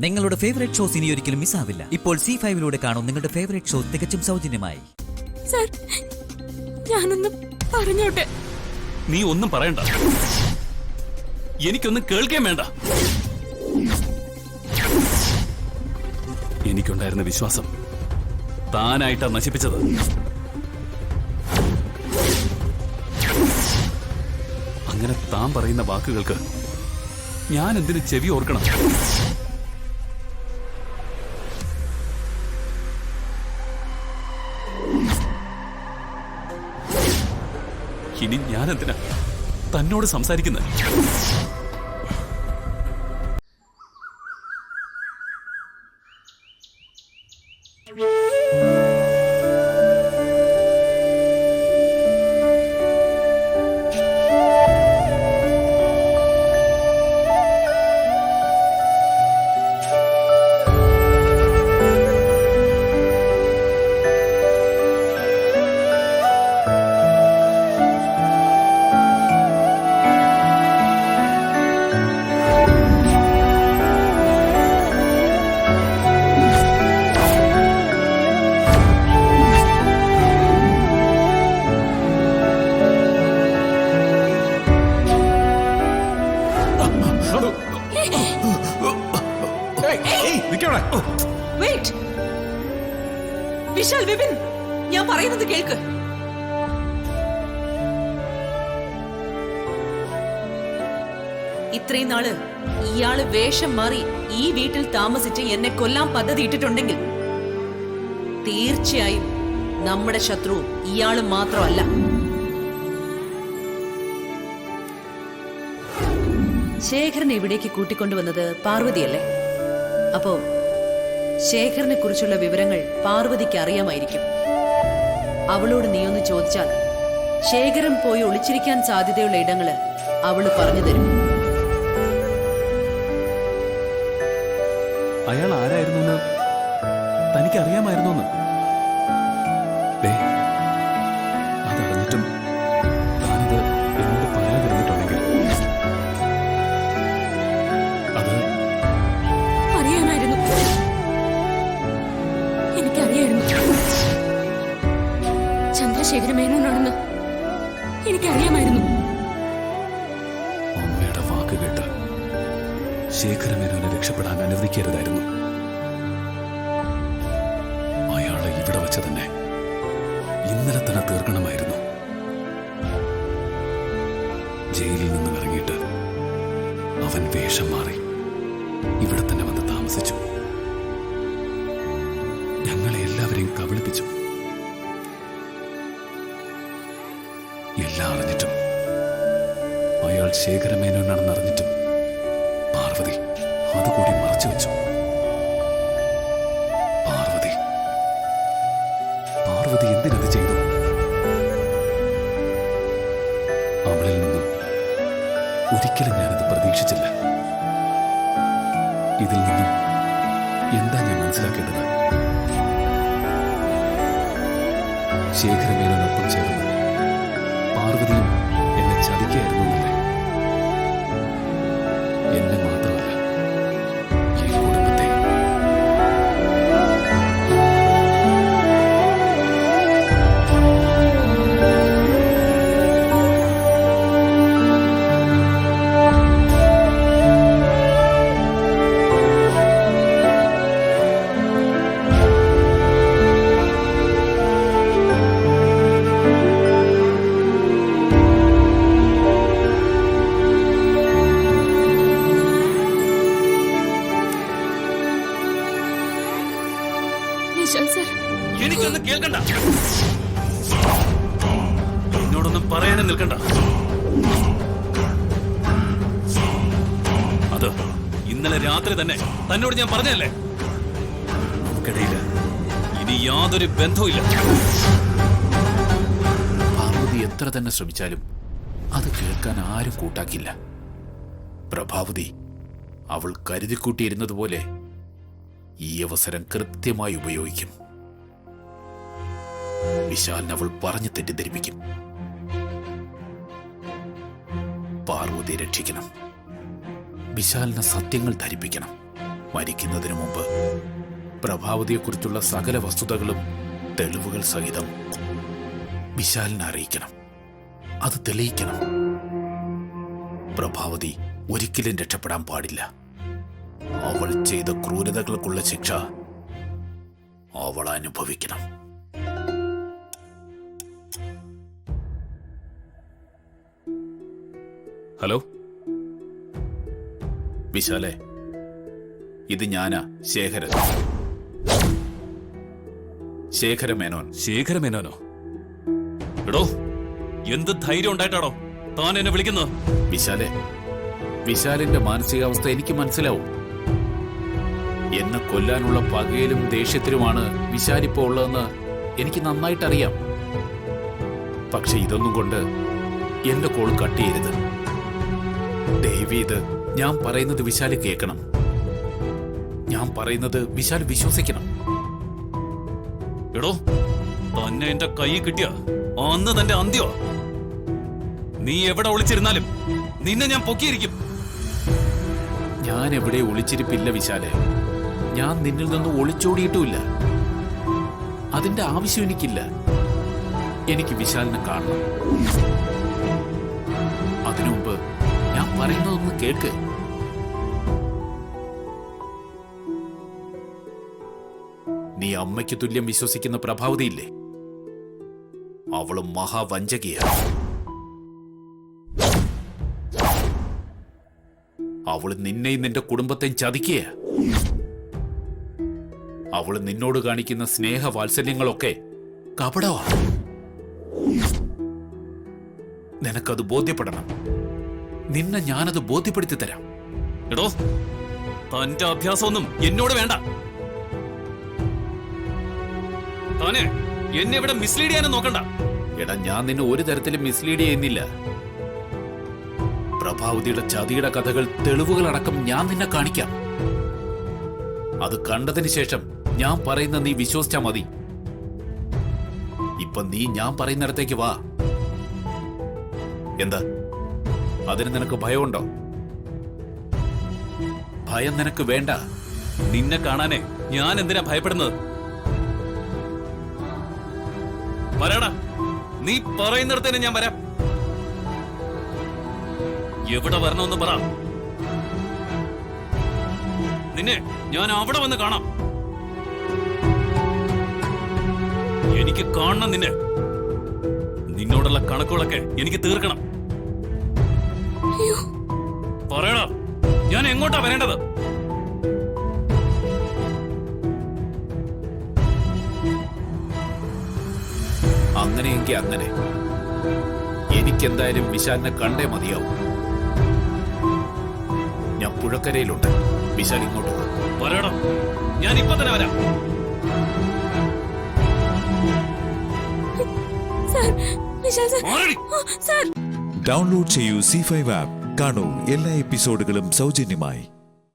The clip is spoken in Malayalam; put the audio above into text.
നിങ്ങളുടെ ഫേവറേറ്റ് ഷോസ് ഇനി ഒരിക്കലും മിസ്സാവില്ല. ഇപ്പോൾ C5 കാണും നിങ്ങളുടെ ഫേവറേറ്റ് ഷോ തികച്ചും സൗജന്യമായി. സർ, ഞാനൊന്ന് പറഞ്ഞോട്ടെ. നീ ഒന്നും പറയണ്ട, എനിക്കൊന്നും കേൾക്കാൻ വേണ്ട. എനിക്കുണ്ടായിരുന്ന വിശ്വാസം താനായിട്ടാ നശിപ്പിച്ചത്. അങ്ങനെ താൻ പറയുന്ന വാക്കുകൾക്ക് ഞാൻ എന്തിനു ചെവി ഓർക്കണം? ഇനി ഞാൻ എന്തിനാ തന്നോട് സംസാരിക്കുന്നത്? വിശാൽ, വിപിൻ, ഞാൻ പറയുന്നത് കേൾക്ക്. ഇത്രയും നാള് ഇയാള് വേഷം മാറി ഈ വീട്ടിൽ താമസിച്ച് എന്നെ കൊല്ലാൻ പദ്ധതി ഇട്ടിട്ടുണ്ടെങ്കിൽ തീർച്ചയായും നമ്മുടെ ശത്രു ഇയാള് മാത്രമല്ല. ശേഖരനെ ഇവിടേക്ക് കൂട്ടിക്കൊണ്ടുവന്നത് പാർവതിയല്ലേ? അപ്പോ ശേഖരനെ കുറിച്ചുള്ള വിവരങ്ങൾ പാർവതിക്ക് അറിയാമായിരിക്കും. അവളോട് നീ ഒന്ന് ചോദിച്ചാൽ ശേഖരൻ പോയി ഒളിച്ചിരിക്കാൻ സാധ്യതയുള്ള ഇടങ്ങള് അവള് പറഞ്ഞു തരും. അയാൾ ആരായിരുന്നു തനിക്കറിയാമായിരുന്നു? അതറിഞ്ഞിട്ടും താനിത് എന്നോട് പറയാതിരുന്നിട്ടുണ്ടെങ്കിൽ അത് അറിയാമായിരുന്നു. എനിക്കറിയായിരുന്നു ചന്ദ്രശേഖര മേനോനാണെന്ന്. എനിക്കറിയാമായിരുന്നു. അമ്മയുടെ വാക്ക് കേട്ട് ശേഖരമേനോനെ രക്ഷപ്പെടാൻ അനുവദിക്കരുതായിരുന്നു. അയാളെ ഇവിടെ വെച്ച് തന്നെ ഇന്നലെ തന്നെ തീർക്കണമായിരുന്നു. ജയിലിൽ നിന്നും ഇറങ്ങിയിട്ട് അവൻ വേഷം മാറി ഇവിടെ തന്നെ വന്ന് താമസിച്ചു. ഞങ്ങളെ എല്ലാവരെയും കബളിപ്പിച്ചു. എല്ലാം അറിഞ്ഞിട്ടും, അയാൾ ശേഖരമേനോനാണെന്ന് അറിഞ്ഞിട്ടും പാർവതി അതുകൂടി മറച്ചു വെച്ചു. പാർവതി എന്തിനത് ചെയ്തു? അവളിൽ നിന്നും ഒരിക്കലും ഞാനത് പ്രതീക്ഷിച്ചില്ല. ഇതിൽ നിന്നും എന്താ ഞാൻ മനസ്സിലാക്കേണ്ടത്? ശേഖരമേനോനൊപ്പം ചേർന്ന് പാർവതിയും എന്നെ ചതിക്കുകയായിരുന്നു എന്നല്ലേ? എന്നെ മാത്രമല്ല, ഈ കുടുംബത്തെ. എനിക്കൊന്നും കേൾക്കണ്ട, എന്നോടൊന്നും പറയാനും നിൽക്കണ്ട. അത് ഇന്നലെ രാത്രി തന്നെ തന്നോട് ഞാൻ പറഞ്ഞല്ലേ? നമുക്കിടയില് ഇനി യാതൊരു ബന്ധവുമില്ല. പാർവതി എത്ര തന്നെ ശ്രമിച്ചാലും അത് കേൾക്കാൻ ആരും കൂട്ടാക്കില്ല. പ്രഭാവതി അവൾ കരുതിക്കൂട്ടിയിരുന്നതുപോലെ ഈ അവസരം കൃത്യമായി ഉപയോഗിക്കും. വിശാലിനെ അവൾ പറഞ്ഞു തെറ്റിദ്ധരിപ്പിക്കും. പാർവതി രക്ഷിക്കണം. വിശാലിനെ സത്യങ്ങൾ ധരിപ്പിക്കണം. മരിക്കുന്നതിന് മുമ്പ് പ്രഭാവതിയെക്കുറിച്ചുള്ള സകല വസ്തുതകളും തെളിവുകൾ സഹിതം വിശാലിനെ അറിയിക്കണം. അത് തെളിയിക്കണം. പ്രഭാവതി ഒരിക്കലും രക്ഷപ്പെടാൻ പാടില്ല. അവൾ ചെയ്ത ക്രൂരതകൾക്കുള്ള ശിക്ഷ അവൾ അനുഭവിക്കണം. ഹലോ വിശാലെ, ഇത് ഞാനാ, ശേഖരൻ. ശേഖരമേനോൻ. ശേഖരമേനോനോ? എടോ, എന്ത് ധൈര്യം ഉണ്ടായിട്ടാണോ താൻ എന്നെ വിളിക്കുന്നത്? വിശാലെ, വിശാലിന്റെ മാനസികാവസ്ഥ എനിക്ക് മനസ്സിലാവും. എന്നെ കൊല്ലാനുള്ള പകയിലും ദേഷ്യത്തിലുമാണ് വിശാലിപ്പോ ഉള്ളതെന്ന് എനിക്ക് നന്നായിട്ടറിയാം. പക്ഷെ ഇതൊന്നും കൊണ്ട് എന്റെ കോൾ കട്ട് ചെയ്യരുത്. ദയവീത് ഞാൻ പറയുന്നത് വിശാല് കേൾക്കണം. ഞാൻ പറയുന്നത് വിശാൽ വിശ്വസിക്കണം. എടോ, തന്നെ എന്റെ കൈ കിട്ടിയ അന്ന് തന്റെ അന്ത്യോ. നീ എവിടെ ഒളിച്ചിരുന്നാലും നിന്നെ ഞാൻ പൊക്കിയിരിക്കും. ഞാൻ എവിടെ ഒളിച്ചിരിപ്പില്ല വിശാലെ. ഞാൻ നിന്നിൽ നിന്ന് ഒളിച്ചോടിയിട്ടുമില്ല. അതിന്റെ ആവശ്യം എനിക്കില്ല. എനിക്ക് വിശാലിനെ കാണണം. അതിനു മുമ്പ് ഞാൻ പറയുന്നതൊന്ന് കേൾക്ക്. നീ അമ്മയ്ക്ക് തുല്യം വിശ്വസിക്കുന്ന പ്രഭാവതിയില്ലേ? അവള് മഹാവഞ്ചകിയാണ്. അവള് നിന്നെയും നിന്റെ കുടുംബത്തെയും ചതിക്കുക. അവള് നിന്നോട് കാണിക്കുന്ന സ്നേഹവാത്സല്യങ്ങളൊക്കെ കപടമാണ്. നിനക്കത് ബോധ്യപ്പെടണം. നിന്നെ ഞാനത് ബോധ്യപ്പെടുത്തി തരാം. എടോ, തന്റെ അഭ്യാസമൊന്നും എന്നോട് വേണ്ട. താനെ എന്നെ ഇവിടെ മിസ്ലീഡ് ചെയ്യാനും നോക്കണ്ട. എടാ, ഞാൻ നിന്നെ ഒരു തരത്തിലും മിസ്ലീഡ് ചെയ്യുന്നില്ല. പ്രഭാവതിയുടെ ചതിയുടെ കഥകൾ, തെളിവുകളടക്കം ഞാൻ നിന്നെ കാണിക്കാം. അത് കണ്ടതിന് ശേഷം ഞാൻ പറയുന്ന നീ വിശ്വസിച്ചാ മതി. ഇപ്പൊ നീ ഞാൻ പറയുന്നിടത്തേക്ക് വാ. എന്താ, അതിന് നിനക്ക് ഭയമുണ്ടോ? ഭയം നിനക്ക് വേണ്ട. നിന്നെ കാണാനേ ഞാൻ എന്തിനാ ഭയപ്പെടുന്നത്? പറയടാ, നീ പറയുന്നിടത്തേന് ഞാൻ വരാം. എവിടെ വരണമെന്ന് പറ. നിന്നെ ഞാൻ അവിടെ വന്ന് കാണാം. എനിക്ക് കാണണം നിന്നെ. നിന്നോടുള്ള കണക്കുകളൊക്കെ എനിക്ക് തീർക്കണം. പറയടാ, ഞാൻ എങ്ങോട്ടാ വരേണ്ടത്? അങ്ങനെയെങ്കിൽ അങ്ങനെ. എനിക്കെന്തായാലും വിശാലിനെ കണ്ടേ മതിയാവും. ഞാൻ പുഴക്കരയിലുണ്ട്. വിശാൽ ഇങ്ങോട്ട് വാ. പറയടാ, ഞാൻ ഇപ്പൊ തന്നെ വരാം. ഡൗൺലോഡ് ചെയ്യൂ C5 ആപ്പ്. കാണൂ എല്ലാ എപ്പിസോഡുകളും സൗജന്യമായി.